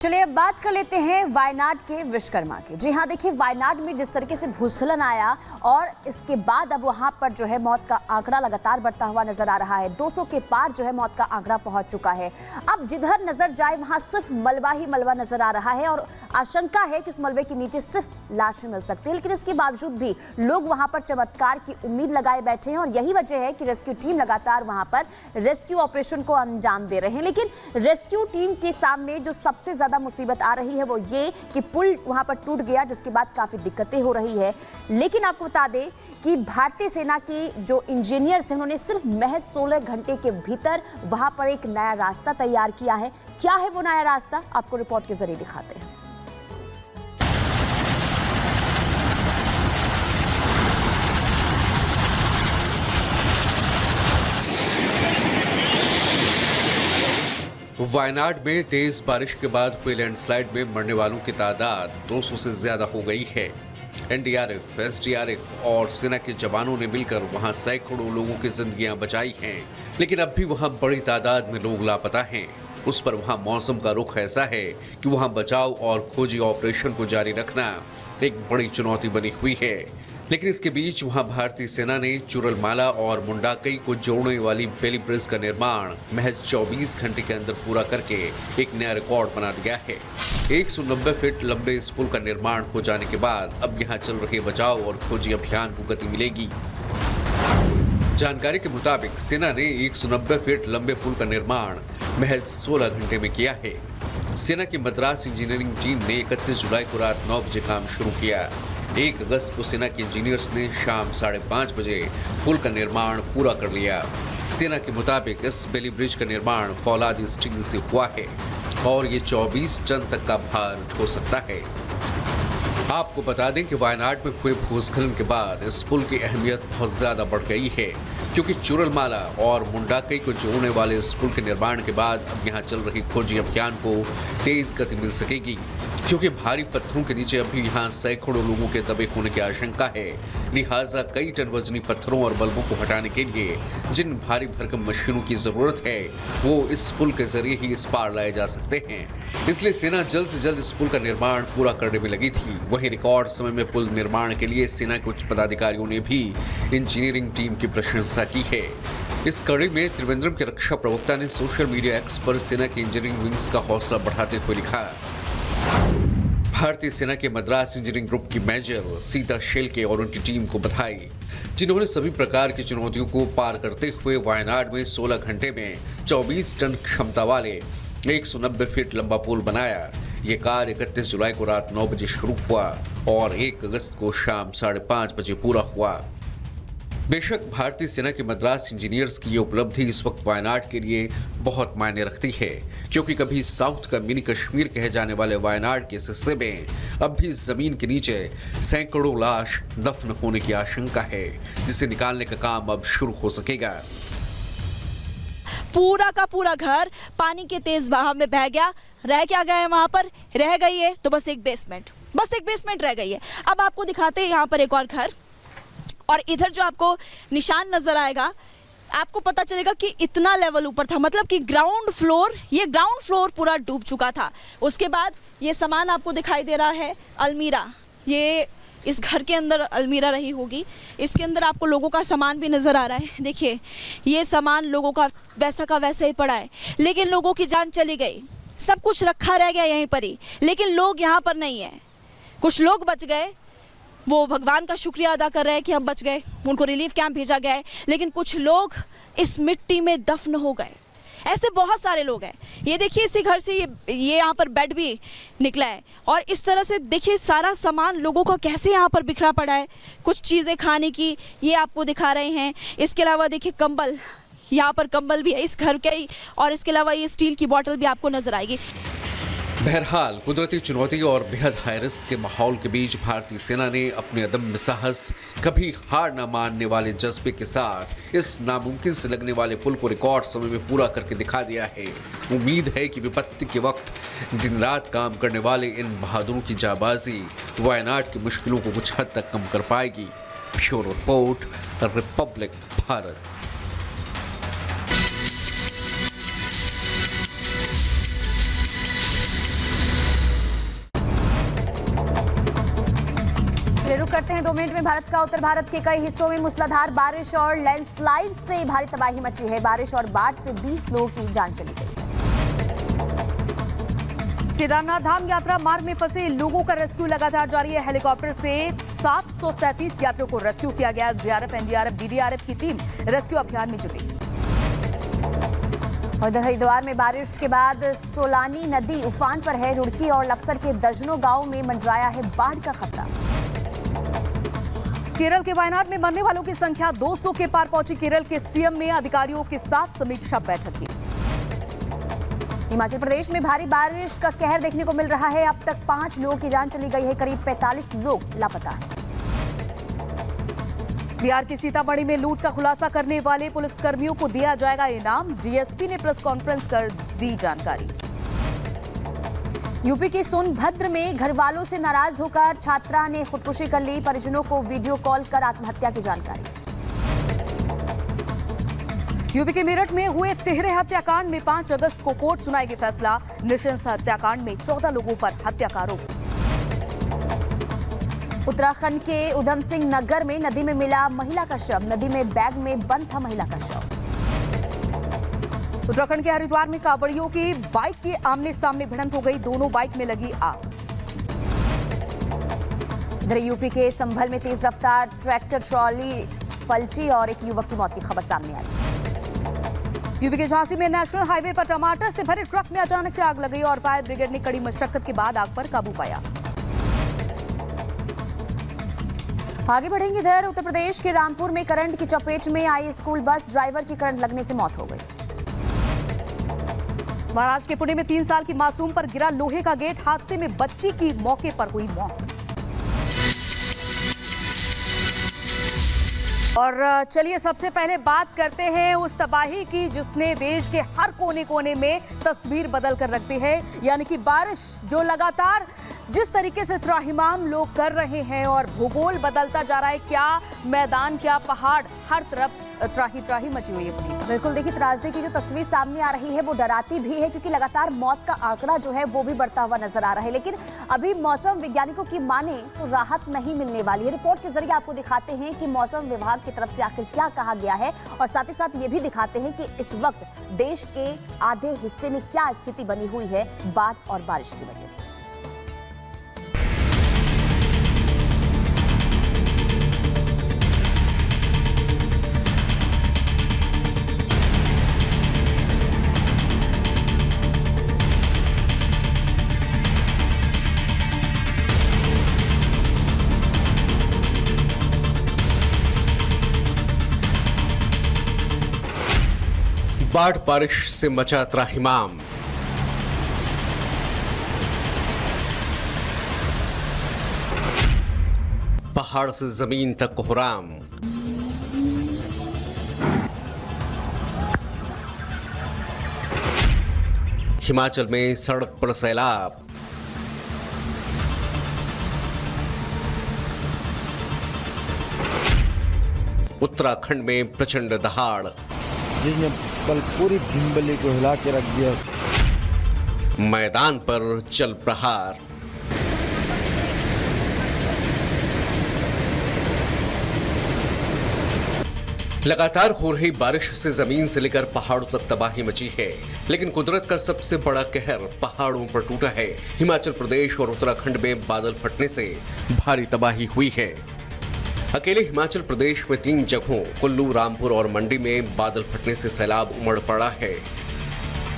चलिए अब बात कर लेते हैं वायनाड के विश्वकर्मा की। जी हाँ, देखिए वायनाड में जिस तरीके से भूस्खलन आया और इसके बाद अब वहां पर जो है मौत का आंकड़ा लगातार बढ़ता हुआ नजर आ रहा है। 200 के पार जो है मौत का आंकड़ा पहुंच चुका है। अब जिधर नजर जाए वहां सिर्फ मलबा ही मलबा नजर आ रहा है और आशंका है कि उस मलबे के नीचे सिर्फ लाशें मिल सकती है। लेकिन इसके बावजूद भी लोग वहां पर चमत्कार की उम्मीद लगाए बैठे हैं और यही वजह है कि रेस्क्यू टीम लगातार वहां पर रेस्क्यू ऑपरेशन को अंजाम दे रहे हैं। लेकिन रेस्क्यू टीम के सामने जो सबसे ज्यादा मुसीबत आ रही है वो ये कि पुल वहां पर टूट गया, जिसके बाद काफी दिक्कतें हो रही है। लेकिन आपको बता दें कि भारतीय सेना के जो इंजीनियर्स हैं उन्होंने सिर्फ महज 16 घंटे के भीतर वहां पर एक नया रास्ता तैयार किया है। क्या है वो नया रास्ता, आपको रिपोर्ट के जरिए दिखाते हैं। वायनाड में तेज बारिश के बाद हुए लैंडस्लाइड में मरने वालों की तादाद 200 से ज्यादा हो गई है। एनडीआरएफ, एसडीआरएफ और सेना के जवानों ने मिलकर वहां सैकड़ों लोगों की जिंदगियां बचाई हैं, लेकिन अब भी वहां बड़ी तादाद में लोग लापता हैं। उस पर वहां मौसम का रुख ऐसा है कि वहां बचाव और खोजी ऑपरेशन को जारी रखना एक बड़ी चुनौती बनी हुई है। लेकिन इसके बीच वहां भारतीय सेना ने चुरलमाला और मुंडाकई को जोड़ने वाली बेली ब्रिज का निर्माण महज 24 घंटे के अंदर पूरा करके एक नया रिकॉर्ड बना दिया है। 190 फीट लंबे इस पुल का निर्माण हो जाने के बाद अब यहां चल रहे बचाव और खोजी अभियान को गति मिलेगी। जानकारी के मुताबिक सेना ने 190 फीट लंबे पुल का निर्माण महज 16 घंटे में किया है। सेना की मद्रास इंजीनियरिंग टीम ने 31 जुलाई को रात 9 बजे काम शुरू किया। 1 अगस्त को सेना के इंजीनियर्स ने शाम 5:30 बजे पुल का निर्माण पूरा कर लिया। सेना के मुताबिक इस बेली ब्रिज का निर्माण फौलादी स्टील से हुआ है और ये 24 टन तक का भार ढो सकता है। आपको बता दें कि वायनाड में हुए भूस्खलन के बाद इस पुल की अहमियत बहुत ज्यादा बढ़ गई है, क्योंकि चुरलमाला और मुंडाकई को जोड़ने वाले इस पुल के निर्माण के बाद अब यहाँ चल रही खोजी अभियान को तेज गति मिल सकेगी, क्योंकि भारी पत्थरों के नीचे अभी यहाँ सैकड़ों लोगों के दबे होने की आशंका है। लिहाजा कई टन वजनी पत्थरों और बल्बों को हटाने के लिए जिन भारी भरकम मशीनों की जरूरत है वो इस पुल के जरिए ही इस पार लाए जा सकते हैं। इसलिए सेना जल्द से जल्द इस पुल का निर्माण पूरा करने में लगी थी। वहीं रिकॉर्ड समय में पुल निर्माण के लिए सेना के उच्च पदाधिकारियों ने भी इंजीनियरिंग टीम की प्रशंसा की है। इस कड़ी में त्रिवेंद्रम के रक्षा प्रवक्ता ने सोशल मीडिया एक्स पर सेना के इंजीनियरिंग विंग्स का हौसला बढ़ाते हुए लिखा, भारतीय सेना के मद्रास इंजीनियरिंग ग्रुप की मेजर सीता शेलके और उनकी टीम को बधाई, जिन्होंने सभी प्रकार की चुनौतियों को पार करते हुए वायनाड में 16 घंटे में 24 टन क्षमता वाले 190 फीट लंबा पुल बनाया। ये कार्य 31 जुलाई को रात 9 बजे शुरू हुआ और 1 अगस्त को शाम 5:30 बजे पूरा हुआ। बेशक भारतीय सेना के मद्रास इंजीनियर्स की ये उपलब्धि इस वक्त वायनाड के लिए बहुत मायने रखती है, क्योंकि कभी साउथ का मिनी कश्मीर कहे जाने वाले वायनाड के इस हिस्से में अब भी जमीन के नीचे सैकड़ों लाश दफन होने की आशंका है, जिसे निकालने का काम अब शुरू हो सकेगा। पूरा का पूरा घर पानी के तेज बहाव में बह गया। रह क्या गया है वहां पर? रह गई है तो बस एक बेसमेंट रह गई है। अब आपको दिखाते हैं यहाँ पर एक और घर, और इधर जो आपको निशान नजर आएगा आपको पता चलेगा कि इतना लेवल ऊपर था, मतलब कि ग्राउंड फ्लोर पूरा डूब चुका था। उसके बाद ये सामान आपको दिखाई दे रहा है, अलमीरा, ये इस घर के अंदर अलमीरा रही होगी। इसके अंदर आपको लोगों का सामान भी नज़र आ रहा है। देखिए ये सामान लोगों का वैसा ही पड़ा है, लेकिन लोगों की जान चली गई। सब कुछ रखा रह गया यहीं पर ही, लेकिन लोग यहाँ पर नहीं है। कुछ लोग बच गए, वो भगवान का शुक्रिया अदा कर रहे हैं कि हम बच गए, उनको रिलीफ कैंप भेजा गया है, लेकिन कुछ लोग इस मिट्टी में दफन हो गए। ऐसे बहुत सारे लोग हैं। ये देखिए इसी घर से ये यहाँ पर बेड भी निकला है, और इस तरह से देखिए सारा सामान लोगों का कैसे यहाँ पर बिखरा पड़ा है। कुछ चीज़ें खाने की ये आपको दिखा रहे हैं। इसके अलावा देखिए कंबल, यहाँ पर कंबल भी है इस घर के ही, और इसके अलावा ये स्टील की बोतल भी आपको नजर आएगी। बहरहाल कुदरती चुनौती और बेहद हाई रिस्क के माहौल के बीच भारतीय सेना ने अपने अदम्य साहस, कभी हार न मानने वाले जज्बे के साथ इस नामुमकिन से लगने वाले पुल को रिकॉर्ड समय में पूरा करके दिखा दिया है। उम्मीद है कि विपत्ति के वक्त दिन रात काम करने वाले इन बहादुरों की जाबाजी वायनाड की मुश्किलों को कुछ हद तक कम कर पाएगी। Bureau report, Republic Bharat. चलिए रुक करते हैं 2 मिनट में। भारत का उत्तर भारत के कई हिस्सों में मूसलाधार बारिश और लैंडस्लाइड से भारी तबाही मची है। बारिश और बाढ़ से 20 लोगों की जान चली गई है। केदारनाथ धाम यात्रा मार्ग में फंसे लोगों का रेस्क्यू लगातार जारी है। हेलीकॉप्टर से 737 यात्रियों को रेस्क्यू किया गया। एसडीआरएफ, एनडीआरएफ, डीडीआरएफ की टीम रेस्क्यू अभियान में जुटी। और इधर हरिद्वार में बारिश के बाद सोलानी नदी उफान पर है। रुड़की और लक्सर के दर्जनों गांवों में मंडराया है बाढ़ का खतरा। केरल के वायनाड में मरने वालों की संख्या 200 के पार पहुंची। केरल के सीएम ने अधिकारियों के साथ समीक्षा बैठक की। हिमाचल प्रदेश में भारी बारिश का कहर देखने को मिल रहा है। अब तक 5 लोगों की जान चली गई है। करीब 45 लोग लापता हैं। बिहार की सीतामढ़ी में लूट का खुलासा करने वाले पुलिसकर्मियों को दिया जाएगा इनाम। डीएसपी ने प्रेस कॉन्फ्रेंस कर दी जानकारी। यूपी के सोनभद्र में घर वालों से नाराज होकर छात्रा ने खुदकुशी कर ली। परिजनों को वीडियो कॉल कर आत्महत्या की जानकारी। यूपी के मेरठ में हुए तिहरे हत्याकांड में 5 अगस्त को कोर्ट सुनाएगी फैसला। नृशंस हत्याकांड में 14 लोगों पर हत्या का आरोप। उत्तराखंड के उधम सिंह नगर में नदी में मिला महिला का शव। नदी में बैग में बंद था महिला का शव। उत्तराखंड के हरिद्वार में कांवड़ियों की बाइक की आमने सामने भिड़ंत हो गई। दोनों बाइक में लगी आग। इधर यूपी के संभल में तेज रफ्तार ट्रैक्टर ट्रॉली पलटी और एक युवक की मौत की खबर सामने आई। यूपी के झांसी में नेशनल हाईवे पर टमाटर से भरे ट्रक में अचानक से आग लग गई और फायर ब्रिगेड ने कड़ी मशक्कत के बाद आग पर काबू पाया। आगे बढ़ेंगे। इधर उत्तर प्रदेश के रामपुर में करंट की चपेट में आई स्कूल बस। ड्राइवर की करंट लगने से मौत हो गई। महाराष्ट्र के पुणे में 3 साल की मासूम पर गिरा लोहे का गेट। हादसे में बच्ची की मौके पर हुई मौत। और चलिए सबसे पहले बात करते हैं उस तबाही की जिसने देश के हर कोने कोने में तस्वीर बदल कर रख दी है। यानी कि बारिश जो लगातार जिस तरीके से त्राहिमाम लोग कर रहे हैं और भूगोल बदलता जा रहा है। क्या मैदान, क्या पहाड़, हर तरफ त्राही त्राही मची हुई है। बिल्कुल, देखिए त्रासदी की जो तस्वीर सामने आ रही है वो डराती भी है, क्योंकि लगातार मौत का आंकड़ा जो है वो भी बढ़ता हुआ नजर आ रहा है। लेकिन अभी मौसम वैज्ञानिकों की माने तो राहत नहीं मिलने वाली है। रिपोर्ट के जरिए आपको दिखाते हैं कि मौसम विभाग की तरफ से आखिर क्या कहा गया है, और साथ ही साथ ये भी दिखाते हैं कि इस वक्त देश के आधे हिस्से में क्या स्थिति बनी हुई है बाढ़ और बारिश की वजह से। बाढ़ बारिश से मचा त्राहिमाम। पहाड़ से जमीन तक कोहराम। हिमाचल में सड़क पर सैलाब। उत्तराखंड में प्रचंड दहाड़ जिसने कल पूरी भीमबली को हिला के रख दिया। मैदान पर चल प्रहार। लगातार हो रही बारिश से जमीन से लेकर पहाड़ों तक तबाही मची है, लेकिन कुदरत का सबसे बड़ा कहर पहाड़ों पर टूटा है। हिमाचल प्रदेश और उत्तराखंड में बादल फटने से भारी तबाही हुई है। अकेले हिमाचल प्रदेश में 3 जगहों कुल्लू, रामपुर और मंडी में बादल फटने से सैलाब उमड़ पड़ा है।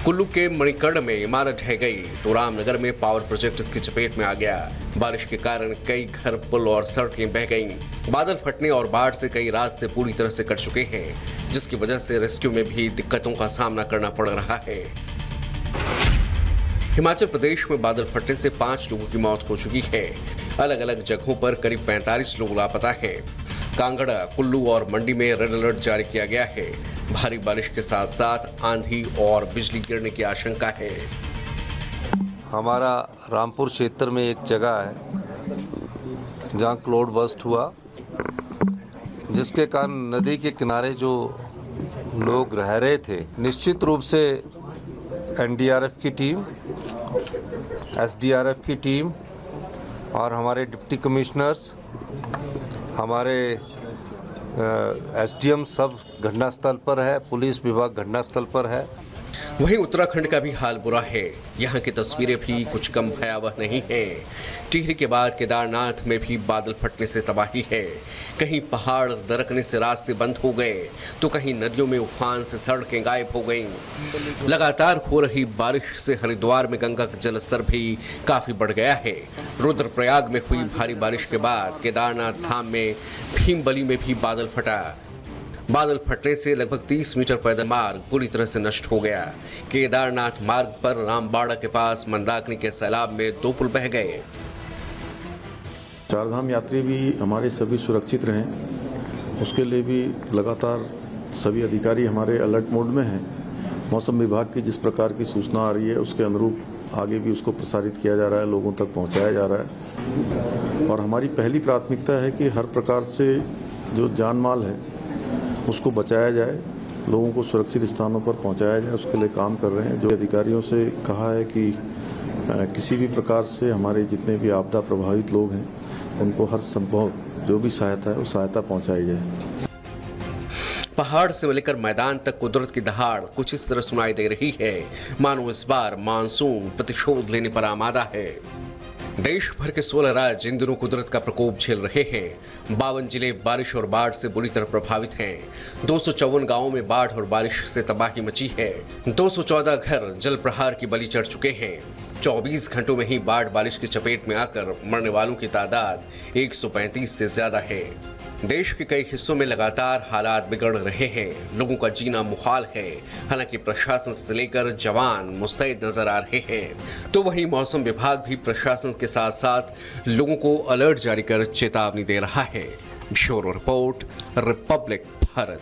कुल्लू के मणिकर्ण में इमारत ढह गई तो रामनगर में पावर प्रोजेक्ट इसकी चपेट में आ गया। बारिश के कारण कई घर, पुल और सड़कें बह गईं। बादल फटने और बाढ़ से कई रास्ते पूरी तरह से कट चुके हैं, जिसकी वजह से रेस्क्यू में भी दिक्कतों का सामना करना पड़ रहा है। हिमाचल प्रदेश में बादल फटने से 5 लोगों की मौत हो चुकी है। अलग अलग जगहों पर करीब 45 लोग लापता हैं। कांगड़ा, कुल्लू और मंडी में रेड अलर्ट जारी किया गया है। भारी बारिश के साथ साथ आंधी और बिजली गिरने की आशंका है। हमारा रामपुर क्षेत्र में एक जगह है जहां क्लाउड बर्स्ट हुआ, जिसके कारण नदी के किनारे जो लोग रह रहे थे, निश्चित रूप से एनडीआरएफ की टीम, एसडीआरएफ की टीम और हमारे डिप्टी कमिश्नर्स, हमारे एसडीएम सब घटनास्थल पर है, पुलिस विभाग घटनास्थल पर है। वहीं उत्तराखंड का भी हाल बुरा है। यहाँ की तस्वीरें भी कुछ कम भयावह नहीं हैं। टिहरी के बाद केदारनाथ में भी बादल फटने से तबाही है। कहीं पहाड़ दरकने से रास्ते बंद हो गए तो कहीं नदियों में उफान से सड़कें गायब हो गईं। लगातार हो रही बारिश से हरिद्वार में गंगा का जलस्तर भी काफी बढ़ गया है। रुद्रप्रयाग में हुई भारी बारिश के बाद केदारनाथ धाम में भीमबली में भी बादल फटा। बादल फटने से लगभग 30 मीटर पैदल मार्ग पूरी तरह से नष्ट हो गया। केदारनाथ मार्ग पर रामबाड़ा के पास मंदाकिनी के सैलाब में 2 पुल बह गए। चारधाम यात्री भी हमारे सभी सुरक्षित रहें, उसके लिए भी लगातार सभी अधिकारी हमारे अलर्ट मोड में हैं। मौसम विभाग की जिस प्रकार की सूचना आ रही है उसके अनुरूप आगे भी उसको प्रसारित किया जा रहा है, लोगों तक पहुंचाया जा रहा है। और हमारी पहली प्राथमिकता है कि हर प्रकार से जो जान माल है उसको बचाया जाए, लोगों को सुरक्षित स्थानों पर पहुंचाया जाए, उसके लिए काम कर रहे हैं। जो अधिकारियों से कहा है कि किसी भी प्रकार से हमारे जितने भी आपदा प्रभावित लोग हैं उनको हर संभव जो भी सहायता है वो सहायता पहुंचाई जाए। पहाड़ से लेकर मैदान तक कुदरत की दहाड़ कुछ इस तरह सुनाई दे रही है मानो इस बार मानसून प्रतिशोध लेने पर आमादा है। देश भर के 16 राज्य इन दिनों कुदरत का प्रकोप झेल रहे हैं। 52 जिले बारिश और बाढ़ से बुरी तरह प्रभावित हैं। 254 गांवों में बाढ़ और बारिश से तबाही मची है। 214 घर जल प्रहार की बलि चढ़ चुके हैं। 24 घंटों में ही बाढ़ बारिश की चपेट में आकर मरने वालों की तादाद 135 से ज्यादा है। देश के कई हिस्सों में लगातार हालात बिगड़ रहे हैं। लोगों का जीना मुहाल है। हालांकि प्रशासन से लेकर जवान मुस्तैद नजर आ रहे हैं, तो वहीं मौसम विभाग भी प्रशासन के साथ साथ लोगों को अलर्ट जारी कर चेतावनी दे रहा है। Bureau report, Republic Bharat.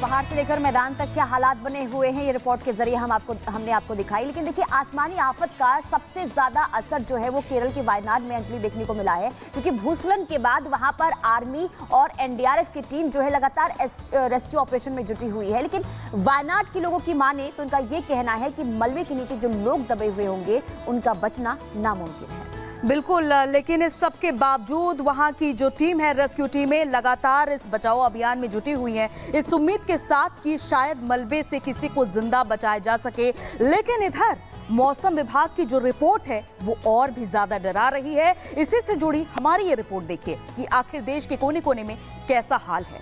पहाड़ से लेकर मैदान तक क्या हालात बने हुए हैं, ये रिपोर्ट के जरिए हमने आपको दिखाई। लेकिन देखिए, आसमानी आफत का सबसे ज्यादा असर जो है वो केरल के वायनाड में अंजलि देखने को मिला है, क्योंकि भूस्खलन के बाद वहां पर आर्मी और एनडीआरएफ की टीम जो है लगातार रेस्क्यू ऑपरेशन में जुटी हुई है। लेकिन वायनाड के लोगों की माने तो उनका ये कहना है कि मलबे के नीचे जो लोग दबे हुए होंगे उनका बचना नामुमकिन है। बिल्कुल, लेकिन इस सब के बावजूद वहां की जो टीम है, रेस्क्यू टीमें लगातार इस बचाओ अभियान में जुटी हुई हैं, इस उम्मीद के साथ कि शायद मलबे से किसी को जिंदा बचाया जा सके। लेकिन इधर मौसम विभाग की जो रिपोर्ट है वो और भी ज्यादा डरा रही है। इसी से जुड़ी हमारी ये रिपोर्ट देखिए कि आखिर देश के कोने कोने में कैसा हाल है।